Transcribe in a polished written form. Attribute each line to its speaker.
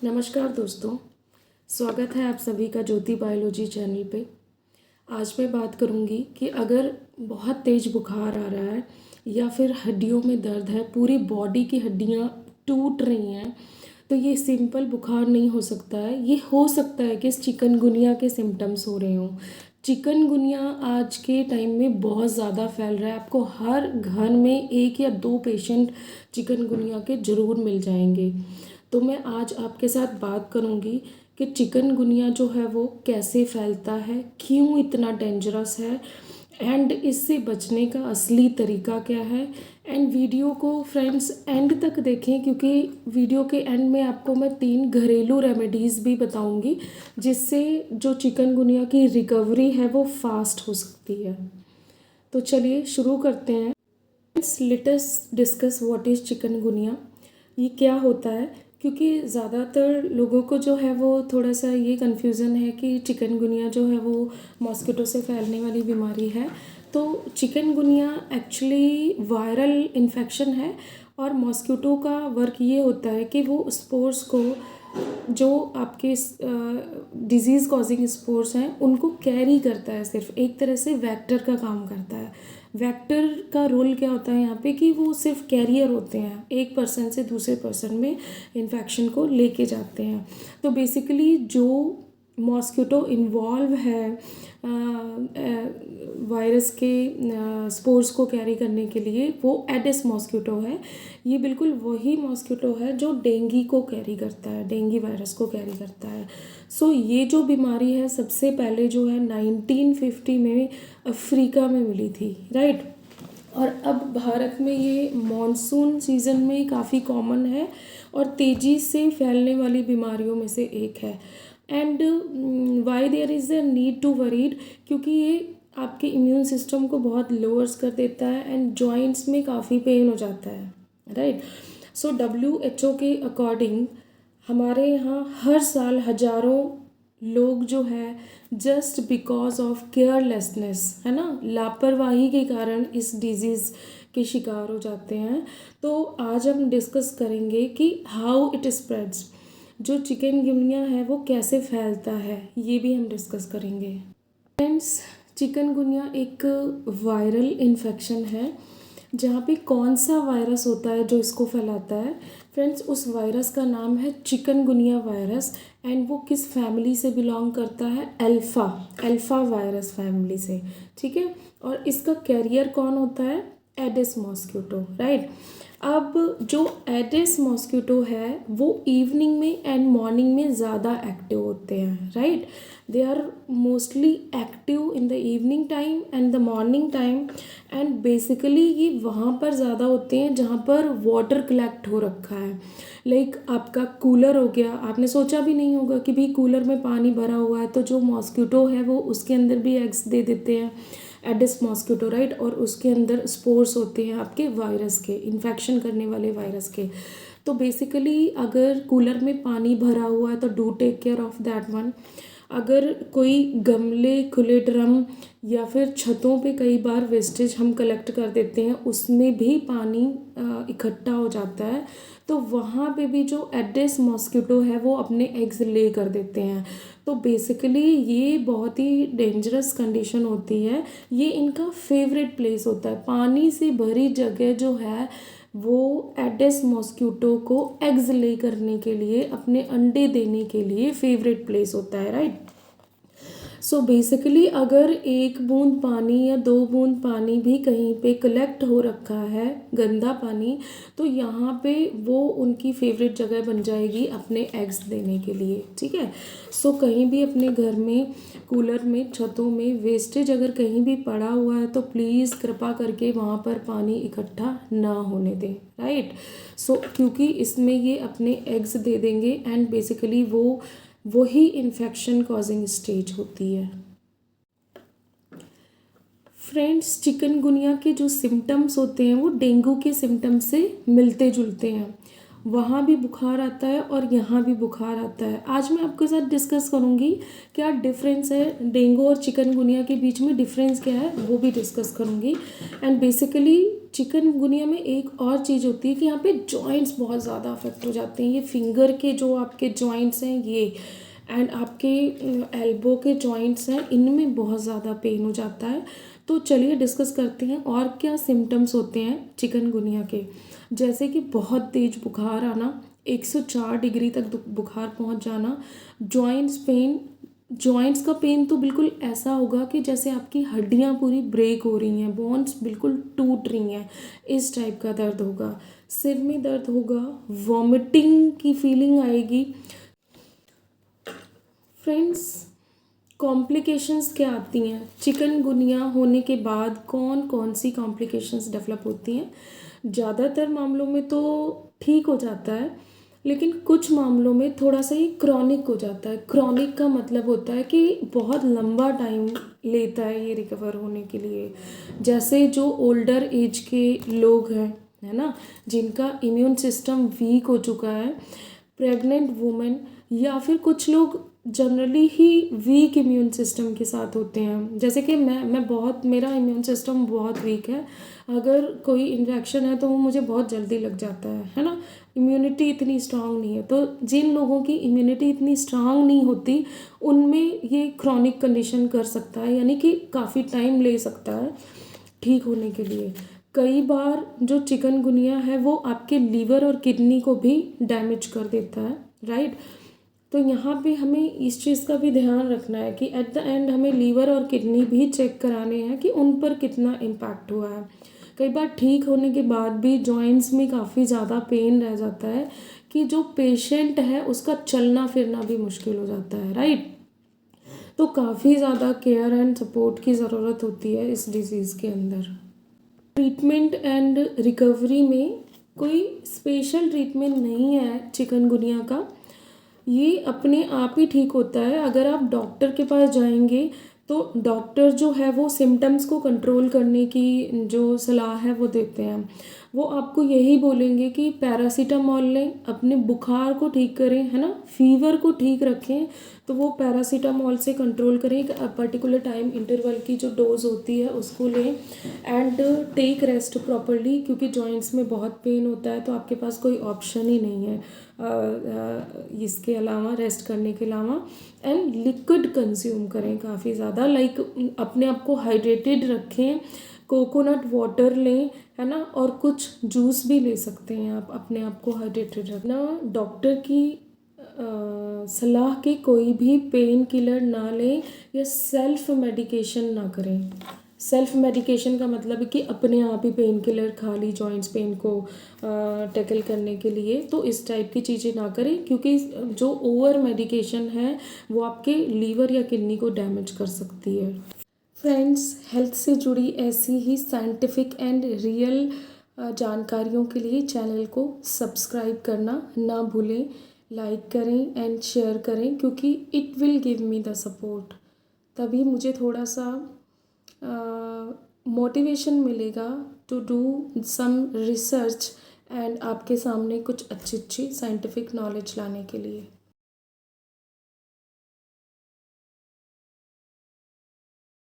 Speaker 1: नमस्कार दोस्तों, स्वागत है आप सभी का ज्योति बायोलॉजी चैनल पे। आज मैं बात करूँगी कि अगर बहुत तेज़ बुखार आ रहा है या फिर हड्डियों में दर्द है, पूरी बॉडी की हड्डियाँ टूट रही हैं, तो ये सिंपल बुखार नहीं हो सकता है। ये हो सकता है कि इस चिकनगुनिया के सिम्टम्स हो रहे हों। चिकनगुनिया आज के टाइम में बहुत ज़्यादा फैल रहा है। आपको हर घर में एक या दो पेशेंट चिकनगुनिया के ज़रूर मिल जाएंगे। तो मैं आज आपके साथ बात करूंगी कि चिकनगुनिया जो है वो कैसे फैलता है, क्यों इतना डेंजरस है एंड इससे बचने का असली तरीका क्या है। एंड वीडियो को फ्रेंड्स एंड तक देखें, क्योंकि वीडियो के एंड में आपको मैं 3 घरेलू रेमेडीज़ भी बताऊंगी जिससे जो चिकनगुनिया की रिकवरी है वो फास्ट हो सकती है। तो चलिए शुरू करते हैं। Let us discuss what is chikungunya. ये क्या होता है, क्योंकि ज़्यादातर लोगों को जो है वो थोड़ा सा ये कन्फ्यूज़न है कि चिकनगुनिया जो है वो मॉस्किटो से फैलने वाली बीमारी है। तो चिकनगुनिया एक्चुअली वायरल इन्फेक्शन है और मॉस्किटो का वर्क ये होता है कि वो स्पोर्स को, जो आपके डिजीज़ कॉजिंग स्पोर्स हैं, उनको कैरी करता है। सिर्फ एक तरह से वेक्टर का काम करता है। वेक्टर का रोल क्या होता है यहाँ पे कि वो सिर्फ कैरियर होते हैं, एक पर्सन से दूसरे पर्सन में इन्फेक्शन को लेके जाते हैं। तो बेसिकली जो मॉस्किटो इन्वॉल्व है वायरस के स्पोर्स को कैरी करने के लिए, वो एडिस मॉस्किटो है। ये बिल्कुल वही मॉस्किटो है जो डेंगू को कैरी करता है, डेंगू वायरस को कैरी करता है। सो ये जो बीमारी है सबसे पहले जो है 1950 में अफ्रीका में मिली थी, राइट। और अब भारत में ये मॉनसून सीज़न में काफ़ी कॉमन है और तेज़ी से फैलने वाली बीमारियों में से एक है। And why there is a need to worried, क्योंकि ये आपके इम्यून सिस्टम को बहुत लोअर्स कर देता है एंड जॉइंट्स में काफ़ी पेन हो जाता है, राइट। सो WHO के अकॉर्डिंग हमारे यहाँ हर साल हजारों लोग जो है जस्ट बिकॉज ऑफ केयरलेसनेस, है ना, लापरवाही के कारण इस डिजीज़ के शिकार हो जाते हैं। तो आज हम डिस्कस करेंगे कि हाउ इट स्प्रेड्स, जो चिकनगुनिया है वो कैसे फैलता है, ये भी हम डिस्कस करेंगे। फ्रेंड्स, चिकनगुनिया एक वायरल इन्फेक्शन है। जहाँ पे कौन सा वायरस होता है जो इसको फैलाता है? फ्रेंड्स, उस वायरस का नाम है चिकनगुनिया वायरस एंड वो किस फैमिली से बिलोंग करता है? अल्फ़ा वायरस फैमिली से, ठीक है। और इसका कैरियर कौन होता है? Aedes mosquito, right. अब जो एडिस मॉस्किटो है वो इवनिंग में एंड मॉर्निंग में ज़्यादा एक्टिव होते हैं, right. They are mostly active in the evening time and the morning time. And basically ये वहाँ पर ज़्यादा होते हैं जहाँ पर वाटर कलेक्ट हो रखा है। लाइक आपका कूलर हो गया, आपने सोचा भी नहीं होगा कि भाई कूलर में पानी भरा हुआ है, तो जो मॉस्किटो है वो उसके अंदर भी एग्स दे देते हैं, एडिस मॉस्किटो, राइट। और उसके अंदर स्पोर्स होते हैं आपके वायरस के, इन्फेक्शन करने वाले वायरस के। तो बेसिकली अगर कूलर में पानी भरा हुआ है तो do take care of that one. अगर कोई गमले, खुले ड्रम या फिर छतों पे कई बार वेस्टेज हम कलेक्ट कर देते हैं, उसमें भी पानी इकट्ठा हो जाता है, तो वहाँ पे भी जो एडिस मॉस्किटो है वो अपने एग्स ले कर देते हैं। तो बेसिकली ये बहुत ही डेंजरस कंडीशन होती है। ये इनका फेवरेट प्लेस होता है। पानी से भरी जगह जो है वो एडिस मॉस्किटो को एग्स ले करने के लिए, अपने अंडे देने के लिए फेवरेट प्लेस होता है, राइट। सो बेसिकली अगर एक बूंद पानी या 2 बूंद पानी भी कहीं पे कलेक्ट हो रखा है, गंदा पानी, तो यहाँ पे वो उनकी फेवरेट जगह बन जाएगी अपने एग्स देने के लिए, ठीक है। सो कहीं भी अपने घर में, कूलर में, छतों में वेस्टेज अगर कहीं भी पड़ा हुआ है तो प्लीज़ कृपा करके वहाँ पर पानी इकट्ठा ना होने दें, राइट। सो क्योंकि इसमें ये अपने एग्स दे देंगे एंड बेसिकली वही इन्फेक्शन कॉजिंग स्टेज होती है। फ्रेंड्स, चिकनगुनिया के जो सिम्टम्स होते हैं वो डेंगू के सिम्टम्स से मिलते जुलते हैं। वहाँ भी बुखार आता है और यहाँ भी बुखार आता है। आज मैं आपके साथ डिस्कस करूँगी क्या डिफरेंस है डेंगू और चिकनगुनिया के बीच में, डिफरेंस क्या है वो भी डिस्कस करूँगी। एंड बेसिकली चिकनगुनिया में एक और चीज़ होती है कि यहाँ पे जॉइंट्स बहुत ज़्यादा अफेक्ट हो जाते हैं। ये फिंगर के जो आपके जॉइंट्स हैं ये, एंड आपके एल्बो के जॉइंट्स हैं, इनमें बहुत ज़्यादा पेन हो जाता है। तो चलिए डिस्कस करते हैं और क्या सिम्टम्स होते हैं चिकनगुनिया के। जैसे कि बहुत तेज बुखार आना, 104 डिग्री तक बुखार पहुंच जाना, जॉइंट्स पेन। जॉइंट्स का पेन तो बिल्कुल ऐसा होगा कि जैसे आपकी हड्डियां पूरी ब्रेक हो रही हैं, बोन्स बिल्कुल टूट रही हैं, इस टाइप का दर्द होगा। सिर में दर्द होगा, वॉमिटिंग की फीलिंग आएगी। फ्रेंड्स, कॉम्प्लिकेशंस क्या आती हैं चिकनगुनिया होने के बाद? कौन कौन सी कॉम्प्लिकेशंस डेवलप होती हैं? ज़्यादातर मामलों में तो ठीक हो जाता है, लेकिन कुछ मामलों में थोड़ा सा ही क्रॉनिक हो जाता है। क्रॉनिक का मतलब होता है कि बहुत लंबा टाइम लेता है ये रिकवर होने के लिए। जैसे जो ओल्डर एज के लोग हैं, है ना, जिनका इम्यून सिस्टम वीक हो चुका है, प्रेग्नेंट वुमेन, या फिर कुछ लोग जनरली ही वीक इम्यून सिस्टम के साथ होते हैं। जैसे कि मैं बहुत, मेरा इम्यून सिस्टम बहुत वीक है। अगर कोई इन्फेक्शन है तो वो मुझे बहुत जल्दी लग जाता है ना। इम्यूनिटी इतनी स्ट्रांग नहीं है। तो जिन लोगों की इम्यूनिटी इतनी स्ट्रांग नहीं होती, उनमें ये क्रॉनिक कंडीशन कर सकता है, यानी कि काफ़ी टाइम ले सकता है ठीक होने के लिए। कई बार जो चिकनगुनिया है वो आपके लीवर और किडनी को भी डैमेज कर देता है, राइट। तो यहाँ पे हमें इस चीज़ का भी ध्यान रखना है कि एट द एंड हमें लीवर और किडनी भी चेक कराने हैं कि उन पर कितना इम्पैक्ट हुआ है। कई बार ठीक होने के बाद भी जॉइंट्स में काफ़ी ज़्यादा पेन रह जाता है कि जो पेशेंट है उसका चलना फिरना भी मुश्किल हो जाता है, राइट। तो काफ़ी ज़्यादा केयर एंड सपोर्ट की ज़रूरत होती है इस डिज़ीज़ के अंदर। ट्रीटमेंट एंड रिकवरी में कोई स्पेशल ट्रीटमेंट नहीं है चिकनगुनिया का। ये अपने आप ही ठीक होता है। अगर आप डॉक्टर के पास जाएंगे तो डॉक्टर जो है वो सिम्टम्स को कंट्रोल करने की जो सलाह है वो देते हैं। वो आपको यही बोलेंगे कि पैरासीटामॉल लें, अपने बुखार को ठीक करें, है ना, फीवर को ठीक रखें। तो वो पैरासीटामॉल से कंट्रोल करें, एक पर्टिकुलर टाइम इंटरवल की जो डोज होती है उसको लें, एंड टेक रेस्ट प्रॉपरली, क्योंकि जॉइंट्स में बहुत पेन होता है तो आपके पास कोई ऑप्शन ही नहीं है इसके अलावा, रेस्ट करने के अलावा। एंड लिक्विड कंज्यूम करें काफ़ी ज़्यादा, लाइक अपने आप को हाइड्रेटेड रखें, कोकोनट वाटर लें, है ना, और कुछ जूस भी ले सकते हैं आप अपने आप को हाइड्रेटेड रखना। डॉक्टर की सलाह के कोई भी पेन किलर ना लें या सेल्फ मेडिकेशन ना करें। सेल्फ मेडिकेशन का मतलब है कि अपने आप ही पेन किलर खा ली जॉइंट्स पेन को टैकल करने के लिए। तो इस टाइप की चीज़ें ना करें, क्योंकि जो ओवर मेडिकेशन है वो आपके लीवर या किडनी को डैमेज कर सकती है। फ्रेंड्स, हेल्थ से जुड़ी ऐसी ही साइंटिफिक एंड रियल जानकारियों के लिए चैनल को सब्सक्राइब करना ना भूलें। लाइक करें एंड शेयर करें, क्योंकि it will give me the support. तभी मुझे थोड़ा सा मोटिवेशन मिलेगा to do some research and आपके सामने कुछ अच्छी अच्छी साइंटिफिक नॉलेज लाने के लिए।